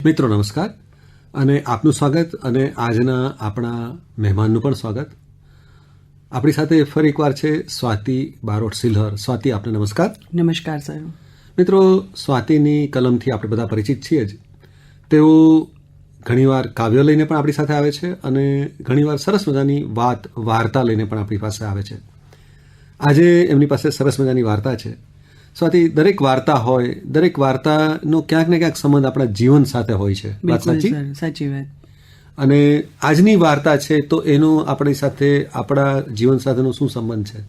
મિત્રો નમસ્કાર અને આપનું સ્વાગત અને આજના આપણા મહેમાનનું પણ સ્વાગત. આપણી સાથે ફરી એકવાર છે સ્વાતિ બારોટ સિલ્હર. સ્વાતિ, આપને નમસ્કાર. નમસ્કાર સર. મિત્રો, સ્વાતિની કલમથી આપણે બધા પરિચિત છીએ જ. તેઓ ઘણીવાર કાવ્ય લઈને પણ આપણી સાથે આવે છે અને ઘણીવાર સરસ મજાની વાર્તા લઈને પણ આપણી પાસે આવે છે. આજે એમની પાસે સરસ મજાની વાર્તા છે. સ્વાતિ, દરેક વાર્તા હોય, દરેક વાર્તાનો ક્યાંક ને ક્યાંક સંબંધ આપણા જીવન સાથે હોય છે. વાત સાચી? સાચી વાત. અને આજની વાર્તા છે તો એનો આપણી સાથે, આપણા જીવન સાથેનો શું સંબંધ છે?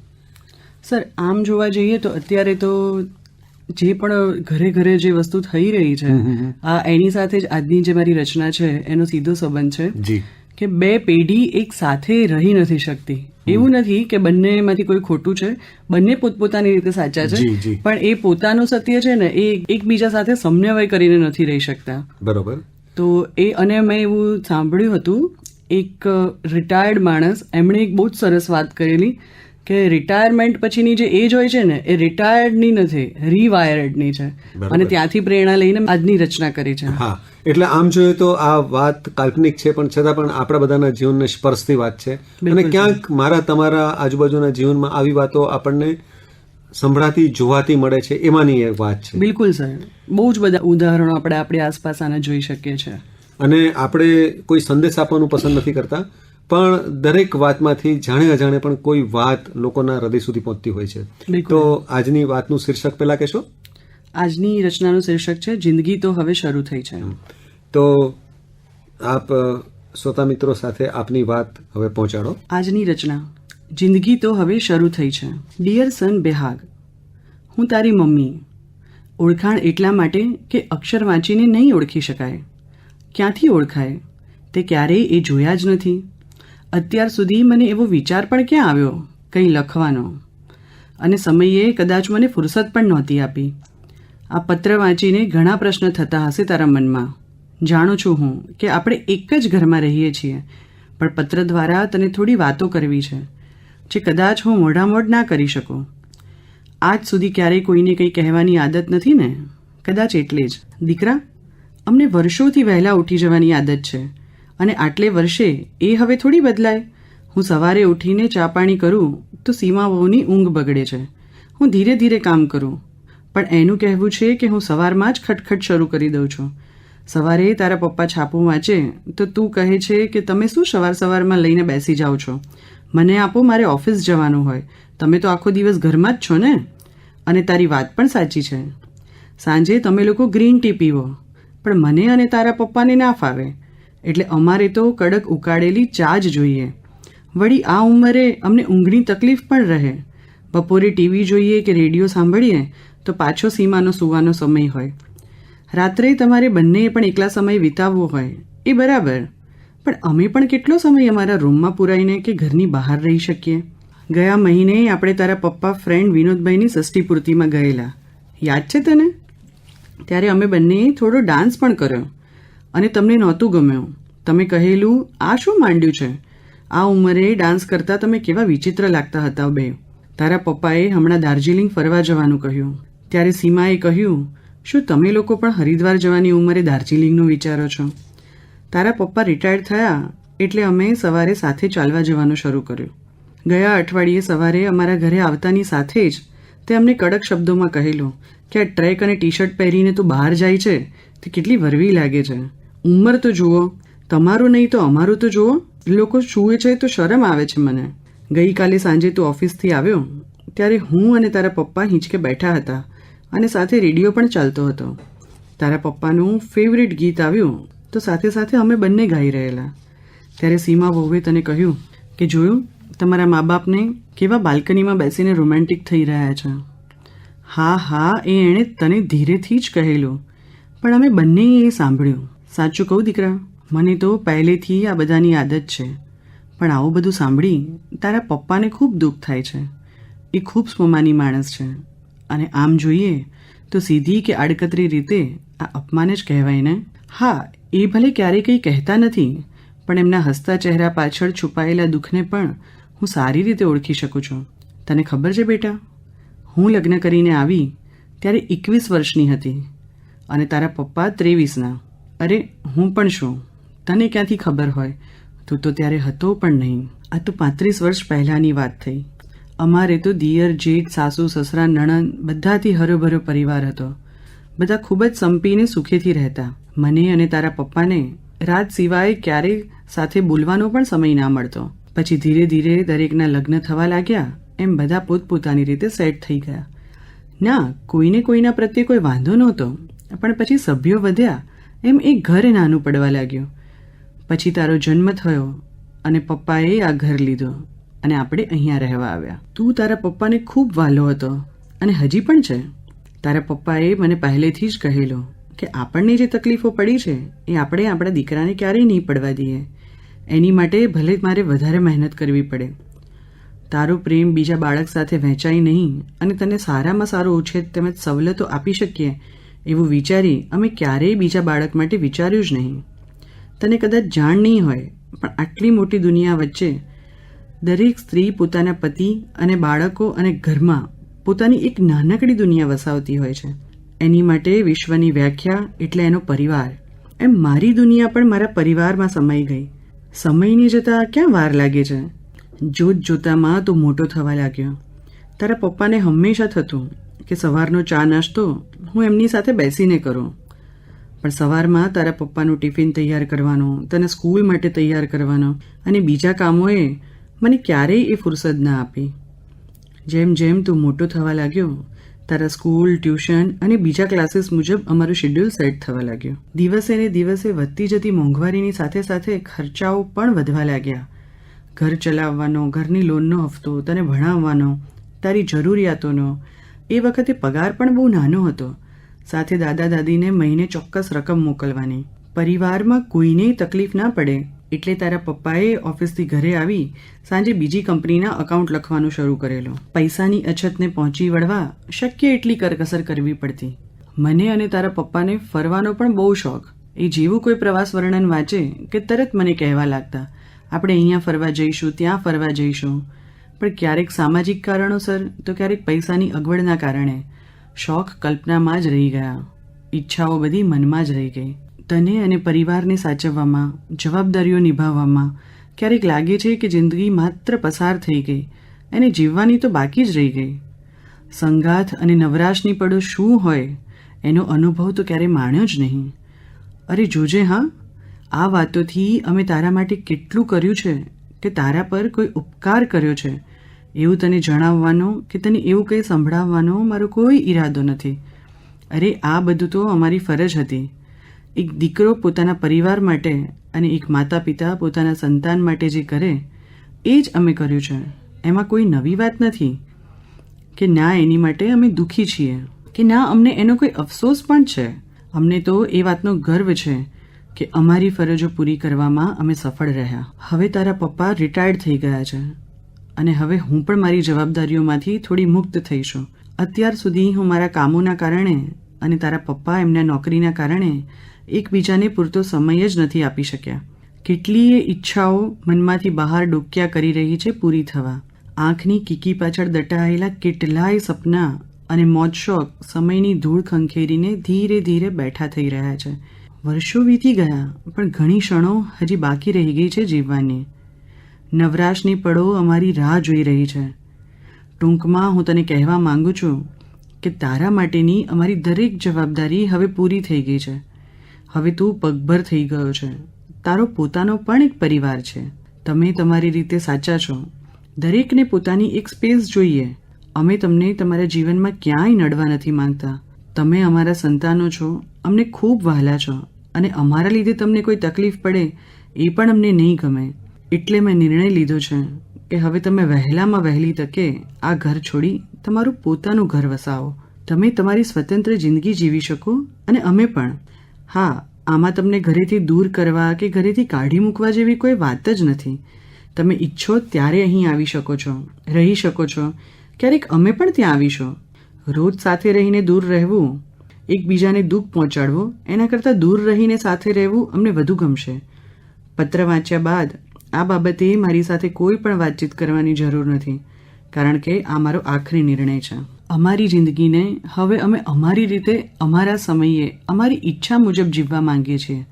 સર, આમ જોવા જઈએ તો અત્યારે તો જે પણ ઘરે ઘરે જે વસ્તુ થઈ રહી છે, એની સાથે જ આજની જે મારી રચના છે એનો સીધો સંબંધ છે. જી. કે બે પેઢી એક સાથે રહી નથી શકતી. એવું નથી કે બંનેમાંથી કોઈ ખોટું છે, બંને પોતપોતાની રીતે સાચા છે, પણ એ પોતાનું સત્ય છે ને એ એકબીજા સાથે સમન્વય કરીને નથી રહી શકતા. બરોબર. તો અને મેં એવું સાંભળ્યું હતું, એક રિટાયર્ડ માણસ, એમણે એક બહુ જ સરસ વાત કરેલી કે રિટાયરમેન્ટ પછીની જે એજ હોય છે ને એ રિટાયર્ડની નથી, રીવાયર્ડની છે. અને ત્યાંથી પ્રેરણા લઈને આજની રચના કરી છે. હા, એટલે આમ જોઈએ તો આ વાત કાલ્પનિક છે, પણ છતાં પણ આપણા બધાના જીવનને સ્પર્શતી વાત છે. અને ક્યાંક મારા તમારા આજુબાજુના જીવનમાં આવી વાતો આપણને સંભળાતી, જોવાતી મળે છે. એમાંની એક વાત છે. બિલકુલ સર. બહુ જ બધા ઉદાહરણો આપણે આપણી આસપાસ આના જોઈ શકીએ છીએ. અને આપણે કોઈ સંદેશ આપવાનું પસંદ નથી કરતા, પણ દરેક વાતમાંથી જાણે અજાણે પણ કોઈ વાત લોકોના હૃદય સુધી પહોંચતી હોય છે. તો આજની વાતનું શીર્ષક પહેલા કહેશો? આજની રચનાનું શીર્ષક છે જિંદગી તો હવે શરૂ થઈ છે. તો આપ શ્રોતા મિત્રો સાથે આપની વાત હવે પહોંચાડો. આજની રચના જિંદગી તો હવે શરૂ થઈ છે. ડિયર સન બેહાગ, હું તારી મમ્મી. ઓળખાણ એટલા માટે કે અક્ષર વાંચીને નહીં ઓળખી શકાય. ક્યાંથી ઓળખાય તે ક્યારેય એ જોયા જ નથી. અત્યાર સુધી મને એવો વિચાર પણ ક્યાં આવ્યો કંઈ લખવાનો, અને સમયે કદાચ મને ફુરસદ પણ નહોતી આપી. આ પત્ર વાંચીને ઘણા પ્રશ્ન થતા હશે તારા મનમાં. જાણું છું હું કે આપણે એક જ ઘરમાં રહીએ છીએ, પણ પત્ર દ્વારા તને થોડી વાતો કરવી છે જે કદાચ હું મોઢામોઢ ના કરી શકું. આજ સુધી ક્યારેય કોઈને કંઈ કહેવાની આદત નથી ને, કદાચ એટલે જ. દીકરા, અમને વર્ષોથી વહેલા ઉઠી જવાની આદત છે, અને આટલે વર્ષે એ હવે થોડી બદલાય. હું સવારે ઉઠીને ચા પાણી કરું તો સીમા વહુની ઊંઘ બગડે છે. હું ધીરે ધીરે કામ કરું, પણ એનું કહેવું છે કે હું સવારમાં જ ખટખટ શરૂ કરી દઉં છું. સવારે તારા પપ્પા છાપું વાંચે તો તું કહે છે કે તમે શું સવારમાં લઈને બેસી જાઓ છો, મને આપો, મારે ઓફિસ જવાનું હોય. તમે તો આખો દિવસ ઘરમાં જ છો ને. અને તારી વાત પણ સાચી છે. સાંજે તમે લોકો ગ્રીન ટી પીવો, પણ મને અને તારા પપ્પાને ના ફાવે, એટલે અમારે તો કડક ઉકાળેલી ચા જ જોઈએ. વળી આ ઉંમરે અમને ઊંઘની તકલીફ પણ રહે. બપોરે ટીવી જોઈએ કે રેડિયો સાંભળીએ તો પાછો સીમાનો સૂવાનો સમય હોય. રાત્રે તમારે બંનેએ પણ એકલા સમય વિતાવવો હોય એ બરાબર, પણ અમે પણ કેટલો સમય અમારા રૂમમાં પુરાઈને કે ઘરની બહાર રહી શકીએ. ગયા મહિને આપણે તારા પપ્પા ફ્રેન્ડ વિનોદભાઈની ષષ્ઠી પૂર્તિમાં ગયેલા, યાદ છે તને? ત્યારે અમે બંનેએ થોડો ડાન્સ પણ કર્યો અને તમને નહોતું ગમ્યું. તમે કહેલું, આ શું માંડ્યું છે? આ ઉંમરે ડાન્સ કરતા તમે કેવા વિચિત્ર લાગતા હતા બે. તારા પપ્પાએ હમણાં દાર્જિલિંગ ફરવા જવાનું કહ્યું. ત્યારે સીમાએ કહ્યું, શું તમે લોકો પણ હરિદ્વાર જવાની ઉંમરે દાર્જિલિંગનું વિચારો છો? તારા પપ્પા રિટાયર્ડ થયા એટલે અમે સવારે સાથે ચાલવા જવાનું શરૂ કર્યું. ગયા અઠવાડિયે સવારે અમારા ઘરે આવતાની સાથે જ તે અમને કડક શબ્દોમાં કહેલું કે આ ટ્રેક અને ટી શર્ટ પહેરીને તું બહાર જાય છે તે કેટલી વરવી લાગે છે. ઉંમર તો જુઓ, તમારું નહીં તો અમારું તો જુઓ. લોકો છૂએ છે તો શરમ આવે છે મને. ગઈકાલે સાંજે તું ઓફિસથી આવ્યો ત્યારે હું અને તારા પપ્પા હિંચકે બેઠા હતા અને સાથે રેડિયો પણ ચાલતો હતો. તારા પપ્પાનું ફેવરિટ ગીત આવ્યું તો સાથે સાથે અમે બંને ગાઈ રહેલા. ત્યારે સીમા વહુએ તને કહ્યું કે જોયું તમારા મા બાપને કેવા બાલ્કનીમાં બેસીને રોમેન્ટિક થઈ રહ્યા છે. હા હા, એ એણે તને ધીરેથી જ કહેલું, પણ અમે બંનેએ એ સાંભળ્યું. સાચું કહું દીકરા, મને તો પહેલેથી આ બધાની આદત છે, પણ આવું બધું સાંભળી તારા પપ્પાને ખૂબ દુઃખ થાય છે. એ ખૂબ સ્વમાની માણસ છે, અને આમ જોઈએ તો સીધી કે આડકતરી રીતે આ અપમાન જ કહેવાય ને. હા, એ ભલે ક્યારેય કંઈ કહેતા નથી, પણ એમના હસતા ચહેરા પાછળ છુપાયેલા દુઃખને પણ હું સારી રીતે ઓળખી શકું છું. તને ખબર છે બેટા, હું લગ્ન કરીને આવી ત્યારે 21 વર્ષની હતી અને તારા પપ્પા 23ના. અરે હું પણ શું, તને ક્યાંથી ખબર હોય, તું તો ત્યારે હતો પણ નહીં. આ તો 35 વર્ષ પહેલાંની વાત થઈ. અમારે તો દિયર, જેઠ, સાસુ, સસરા, નણંદ બધાથી હરોભરો પરિવાર હતો. બધા ખૂબ જ સંપીને સુખેથી રહેતા. મને અને તારા પપ્પાને રાત સિવાય ક્યારેય સાથે બોલવાનો પણ સમય ના મળતો. પછી ધીરે ધીરે દરેકના લગ્ન થવા લાગ્યા, એમ બધા પોતપોતાની રીતે સેટ થઈ ગયા. ના, કોઈને કોઈના પ્રત્યે કોઈ વાંધો નહોતો, પણ પછી સભ્યો વધ્યા એમ એક ઘર નાનું પડવા લાગ્યું. પછી તારો જન્મ થયો અને પપ્પાએ આ ઘર લીધો અને આપણે અહીંયા રહેવા આવ્યા. તું તારા પપ્પાને ખૂબ વહાલો હતો અને હજી પણ છે. તારા પપ્પાએ મને પહેલેથી જ કહેલો કે આપણને જે તકલીફો પડી છે એ આપણે આપણા દીકરાને ક્યારેય નહીં પડવા દઈએ. એની માટે ભલે મારે વધારે મહેનત કરવી પડે. તારો પ્રેમ બીજા બાળક સાથે વહેંચાય નહીં અને તને સારામાં સારો ઉછેર તેમજ સવલતો આપી શકીએ એવું વિચારી અમે ક્યારેય બીજા બાળક માટે વિચાર્યું જ નહીં. તને કદાચ જાણ નહીં હોય, પણ આટલી મોટી દુનિયા વચ્ચે દરેક સ્ત્રી પોતાના પતિ અને બાળકો અને ઘરમાં પોતાની એક નાનકડી દુનિયા વસાવતી હોય છે. એની માટે વિશ્વની વ્યાખ્યા એટલે એનો પરિવાર. એમ મારી દુનિયા પણ મારા પરિવારમાં સમાઈ ગઈ. સમયની જતાં ક્યાં વાર લાગે છે. જોત જોતામાં તો મોટો થવા લાગ્યો. તારા પપ્પાને હંમેશા થતું કે સવારનો ચા નાસ્તો હું એમની સાથે બેસીને કરું, પણ સવારમાં તારા પપ્પાનું ટિફિન તૈયાર કરવાનો, તને સ્કૂલ માટે તૈયાર કરવાનો અને બીજા કામોએ મને ક્યારેય એ ફુરસદ ના આપી. જેમ જેમ તું મોટો થવા લાગ્યો, તારા સ્કૂલ, ટ્યુશન અને બીજા ક્લાસીસ મુજબ અમારું શેડ્યુલ સેટ થવા લાગ્યું. દિવસે ને દિવસે વધતી જતી મોંઘવારીની સાથે સાથે ખર્ચાઓ પણ વધવા લાગ્યા. ઘર ચલાવવાનો, ઘરની લોનનો હફતો, તને ભણાવવાનો, તારી જરૂરિયાતોનો. એ વખતે પગાર પણ બહુ નાનો હતો. સાથે દાદા દાદીને મહિને ચોક્કસ રકમ મોકલવાની. પરિવારમાં કોઈને તકલીફ ના પડે એટલે તારા પપ્પાએ ઓફિસથી ઘરે આવી સાંજે બીજી કંપનીના અકાઉન્ટ લખવાનું શરૂ કરેલું. પૈસાની અછતને પહોંચી વળવા શક્ય એટલી કરકસર કરવી પડતી. મને અને તારા પપ્પાને ફરવાનો પણ બહુ શોખ. એ જેવું કોઈ પ્રવાસ વર્ણન વાંચે કે તરત મને કહેવા લાગતા, આપણે અહીંયા ફરવા જઈશું, ત્યાં ફરવા જઈશું. પણ ક્યારેક સામાજિક કારણોસર તો ક્યારેક પૈસાની અગવડના કારણે શોખ કલ્પનામાં જ રહી ગયા. ઈચ્છાઓ બધી મનમાં જ રહી ગઈ. તને અને પરિવારને સાચવવામાં, જવાબદારીઓ નિભાવવામાં ક્યારેક લાગે છે કે જિંદગી માત્ર પસાર થઈ ગઈ, એને જીવવાની તો બાકી જ રહી ગઈ. સંગાથ અને નવરાશની પડો શું હોય એનો અનુભવ તો ક્યારેય માણ્યો જ નહીં. અરે જોજે હા, આ વાતોથી અમે તારા માટે કેટલું કર્યું છે કે તારા પર કોઈ ઉપકાર કર્યો છે એવું તને જણાવવાનો કે તને એવું કંઈ સંભળાવવાનો મારો કોઈ ઈરાદો નથી. અરે આ બધું તો અમારી ફરજ હતી. એક દીકરો પોતાના પરિવાર માટે અને એક માતા પિતા પોતાના સંતાન માટે જે કરે એ જ અમે કર્યું છે. એમાં કોઈ નવી વાત નથી કે ના એની માટે અમે દુઃખી છીએ કે ના અમને એનો કોઈ અફસોસ પણ છે. અમને તો એ વાતનો ગર્વ છે કે અમારી ફરજો પૂરી કરવામાં અમે સફળ રહ્યા. હવે તારા પપ્પા રિટાયર્ડ થઈ ગયા છે અને હવે હું પણ મારી જવાબદારીઓમાંથી થોડી મુક્ત થઈશું. અત્યાર સુધી હું મારા કામોના કારણે અને તારા પપ્પા એમના નોકરીના કારણે એકબીજાને પૂરતો સમય જ નથી આપી શક્યા. કેટલીય ઈચ્છાઓ મનમાંથી બહાર ડોક્યા કરી રહી છે પૂરી થવા. આંખની કીકી પાછળ દટાયેલા કેટલાય સપના અને મોજશોખ સમયની ધૂળ ખંખેરીને ધીરે ધીરે બેઠા થઈ રહ્યા છે. વર્ષો વીતી ગયા પણ ઘણી ક્ષણો હજી બાકી રહી ગઈ છે જીવવાની. નવરાશની પળો અમારી રાહ જોઈ રહી છે. ટૂંકમાં હું તને કહેવા માંગુ છું કે તારા માટેની અમારી દરેક જવાબદારી હવે પૂરી થઈ ગઈ છે. હવે તું પગભર થઈ ગયો છે. તારો પોતાનો પણ એક પરિવાર છે. તમે તમારી રીતે સાચા છો. દરેકને પોતાની એક સ્પેસ જોઈએ. અમે તમને તમારા જીવનમાં ક્યાંય નડવા નથી માંગતા. તમે અમારા સંતાનો છો, અમને ખૂબ વહાલા છો અને અમારા લીધે તમને કોઈ તકલીફ પડે એ પણ અમને નહીં ગમે. એટલે મેં નિર્ણય લીધો છે કે હવે તમે વહેલામાં વહેલી તકે આ ઘર છોડી તમારું પોતાનું ઘર વસાવો. તમે તમારી સ્વતંત્ર જિંદગી જીવી શકો અને અમે પણ. હા, આમાં તમને ઘરેથી દૂર કરવા કે ઘરેથી કાઢી મૂકવા જેવી કોઈ વાત જ નથી. તમે ઈચ્છો ત્યારે અહીં આવી શકો છો, રહી શકો છો. ક્યારેક અમે પણ ત્યાં આવીશું. રોજ સાથે રહીને દૂર રહેવું, એકબીજાને દુઃખ પહોંચાડવું, એના કરતાં દૂર રહીને સાથે રહેવું અમને વધુ ગમશે. પત્ર વાંચ્યા બાદ આ બાબતે મારી સાથે કોઈ પણ વાતચીત કરવાની જરૂર નથી, કારણ કે આ મારો આખરી નિર્ણય છે. અમારી જિંદગીને હવે અમે અમારી રીતે, અમારા સમયે, અમારી ઈચ્છા મુજબ જીવવા માંગીએ છીએ.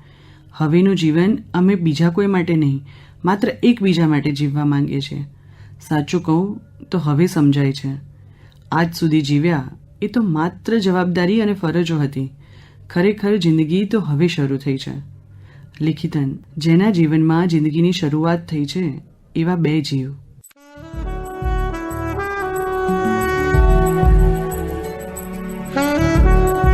હવેનું જીવન અમે બીજા કોઈ માટે નહીં, માત્ર એકબીજા માટે જીવવા માંગીએ છીએ. સાચું કહું તો હવે સમજાય છે. આજ સુધી જીવ્યા એ તો માત્ર જવાબદારી અને ફરજો હતી. ખરેખર જિંદગી તો હવે શરૂ થઈ છે. લેખિતન, જેના જીવનમાં જિંદગીની શરૂઆત થઈ છે એવા બે જીવ.